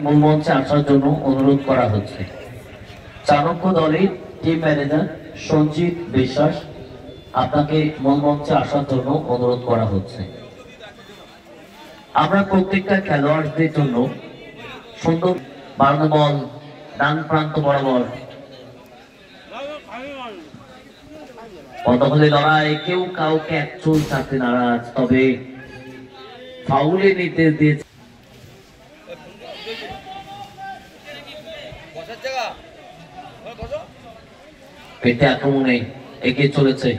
মূল মঞ্চে আসার জন্য অনুরোধ করা হচ্ছে। চাণক্য দলের টিম ম্যানেজার সঞ্জিত বিশ্বাস, আপনাকে মূল মঞ্চে আসার জন্য অনুরোধ করা হচ্ছে। আমরা প্রত্যেকটা খেলোয়াড়দের জন্য সুন্দর বাড়ানো বল ডান প্রান্ত বরাবর কতগুলি লড়াই, কেউ কাউকে এক চুল ছাড়তে নারাজ, তবে ফাউলের নির্দেশ দিয়েছে। পেটে আক্রমণে এগিয়ে চলেছে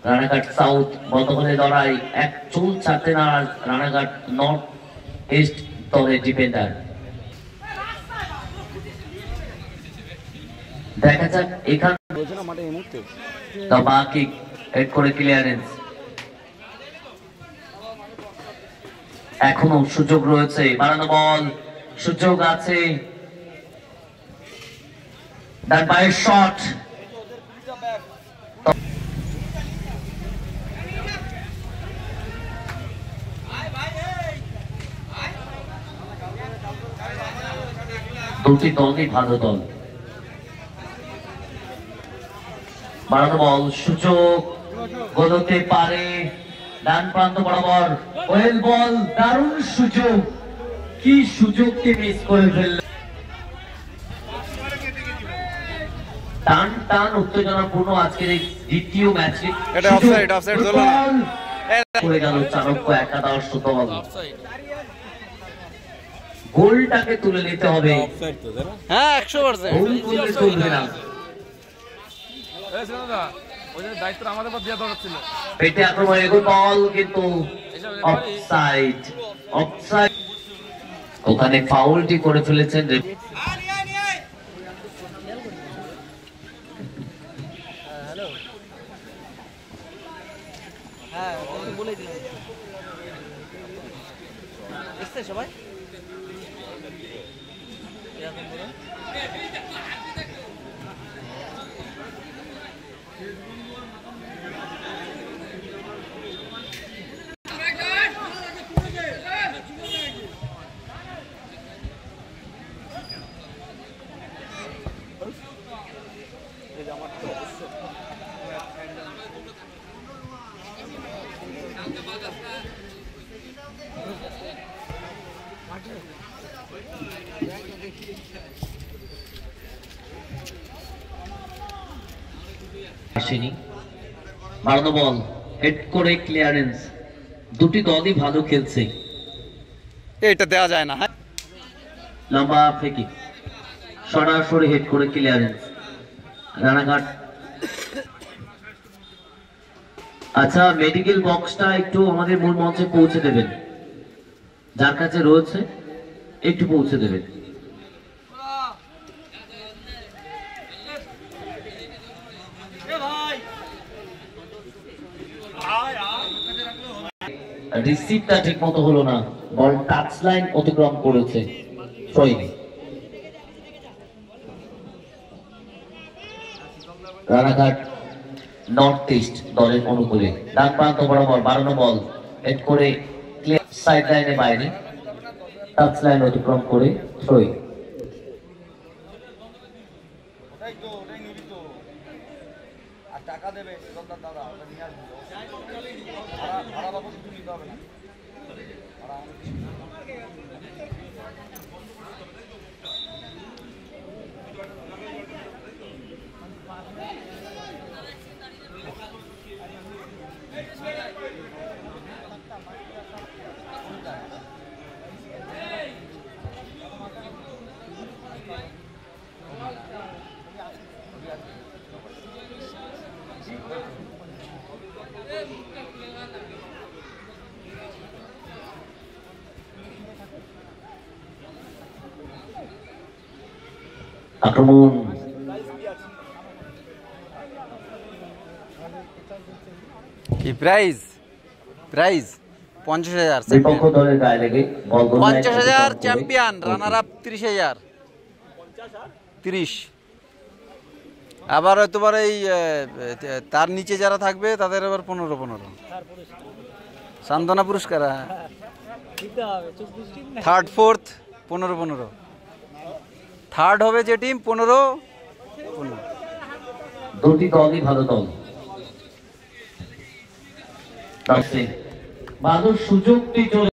রানাঘাট সাউথ। বর্তমানে লড়াই, এক চুল ছাড়তে নারাজ রানাঘাট নর্থ ইস্ট দলের ডিফেন্ডার। দেখা যাক এখানে ক্লিয়ারেন্স, এখনো সুযোগ রয়েছে, বাড়ানো বল, সুযোগ আছে, ডান পায়ের শট, দুটি দলই ভালো দল। বাড়ানো বল, সুযোগ, গোল হতে পারে, ডান প্রান্ত বরাবর ওয়েল বল, দারুণ সুযোগ, কি সুযোগকে মিস করে ফেলল। টান টান উত্তেজনাপূর্ণ আজকের এই দ্বিতীয় ম্যাচে করে গেল চাণক্য একাদশ দল। গোলটাকে তুলে নিতে হবে, হ্যাঁ 100%। পেটে আক্রমণ, এগোল বল, কিন্তু অফসাইড, অফসাইড, ওখানে ফাউলটি করে ফেলেছেন। সবাই আসেনি, বাড়ানো বল, হেড করে ক্লিয়ারেন্স, দুটি দলই ভালো খেলছে, এটা দেওয়া যায় না। লম্বা ফেকি, সরাসরি হেড করে ক্লিয়ারেন্স রানাঘাট। আচ্ছা, মেডিকেল বক্সটা একটু আমাদের মূল মঞ্চে পৌঁছে দেবেন, যার কাছে রয়েছে একটু পৌঁছে দেবেন। রিসিভটা ঠিক মতো হলো না, বল টাচ লাইন অতিক্রম করেছে, রানাঘাট নর্থ ইস্ট দলের অনুকূলে ডান প্রান্ত বরাবর বাড়ানো বল, হেড করে সাইড লাইনে বাইরে, টাচ লাইন অতিক্রম করে থ্রোইং। আক্রমণ, কি প্রাইজ? প্রাইজ 50,000, বিপক্ষ দলের গায়ে লেগে বল 50,000 চ্যাম্পিয়ন, রানার আপ 30,000, 30। আবার তোমার এই তার নিচে যারা থাকবে তাদের আবার 15 সান্ত্বনা পুরস্কার, থার্ড ফোর্থ 15। থার্ড হবে যে টিম 15 দুটি দলই ভালো দল। বাদল সুযোগটি চলে